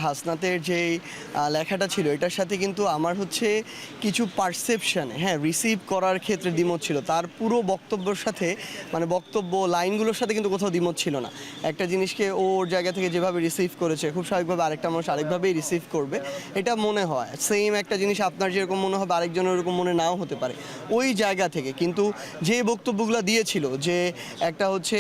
হাসনাতের যে লেখাটা ছিল এটার সাথে কিন্তু আমার হচ্ছে কিছু পারসেপশানে রিসিভ করার ক্ষেত্রে দ্বিমত ছিল। তার পুরো বক্তব্যের সাথে মানে বক্তব্য লাইনগুলোর সাথে কিন্তু কোথাও দ্বিমত ছিল না। একটা জিনিসকে ওর জায়গা থেকে যেভাবে রিসিভ করেছে খুব স্বাভাবিকভাবে আরেকটা মানুষ আরেকভাবেই রিসিভ করবে, এটা মনে হয়। সেম একটা জিনিস আপনার যেরকম মনে হবে আরেকজনের ওরকম মনে নাও হতে পারে ওই জায়গা থেকে। কিন্তু যে বক্তব্যগুলো দিয়েছিল যে একটা হচ্ছে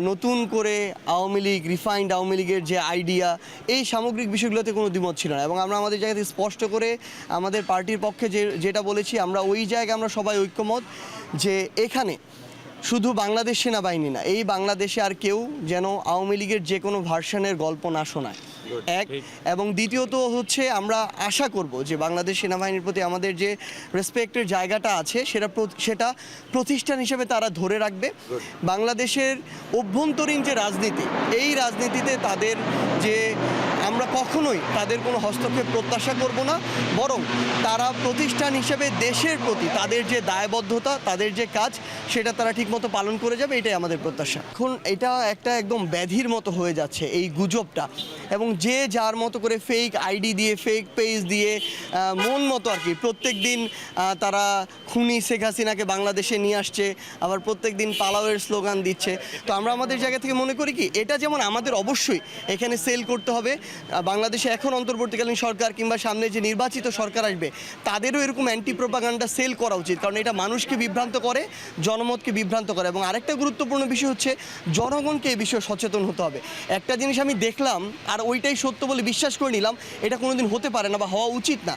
নতুন করে আওয়ামী লীগ, রিফাইন্ড আওয়ামী লীগের যে আইডিয়া, এই সামগ্রিক বিষয়গুলোতে কোনো দ্বিমত ছিল না। এবং আমরা আমাদের জায়গা থেকে স্পষ্ট করে আমাদের পার্টির পক্ষে যেটা বলেছি, আমরা ওই জায়গায় আমরা সবাই ঐক্যমত যে এখানে শুধু বাংলাদেশ সেনাবাহিনী না, এই বাংলাদেশে আর কেউ যেন আওয়ামী লীগের যে কোনো ভার্সনের গল্প না শোনায়, এক। এবং দ্বিতীয়ত হচ্ছে আমরা আশা করব যে বাংলাদেশ সেনাবাহিনীর প্রতি আমাদের যে রেসপেক্টের জায়গাটা আছে সেটা প্রতিষ্ঠান হিসেবে তারা ধরে রাখবে। বাংলাদেশের অভ্যন্তরীণ যে রাজনীতি, এই রাজনীতিতে তাদের যে আমরা কখনোই তাদের কোনো হস্তক্ষেপ প্রত্যাশা করব না, বরং তারা প্রতিষ্ঠান হিসেবে দেশের প্রতি তাদের যে দায়বদ্ধতা, তাদের যে কাজ, সেটা তারা ঠিকমতো পালন করে যাবে, এটাই আমাদের প্রত্যাশা। এখন এটা একটা একদম ব্যাধির মতো হয়ে যাচ্ছে এই গুজবটা, এবং যে যার মতো করে ফেক আইডি দিয়ে, ফেক পেজ দিয়ে মন মতো আর কি প্রত্যেক দিন তারা খুনি শেখ হাসিনাকে বাংলাদেশে নিয়ে আসছে, আবার প্রত্যেক দিন পালাওয়ের স্লোগান দিচ্ছে। তো আমরা আমাদের জায়গা থেকে মনে করি কি, এটা যেমন আমাদের অবশ্যই এখানে সেল করতে হবে, বাংলাদেশে এখন অন্তর্বর্তীকালীন সরকার কিংবা সামনে যে নির্বাচিত সরকার আসবে তাদেরও এরকম অ্যান্টি প্রোপাগান্ডা সেল করা উচিত, কারণ এটা মানুষকে বিভ্রান্ত করে, জনমতকে বিভ্রান্ত করে। এবং আরেকটা গুরুত্বপূর্ণ বিষয় হচ্ছে জনগণকে এই বিষয়ে সচেতন হতে হবে। একটা জিনিস আমি দেখলাম আর ওইটাই সত্য বলে বিশ্বাস করে নিলাম, এটা কোনোদিন হতে পারে না বা হওয়া উচিত না।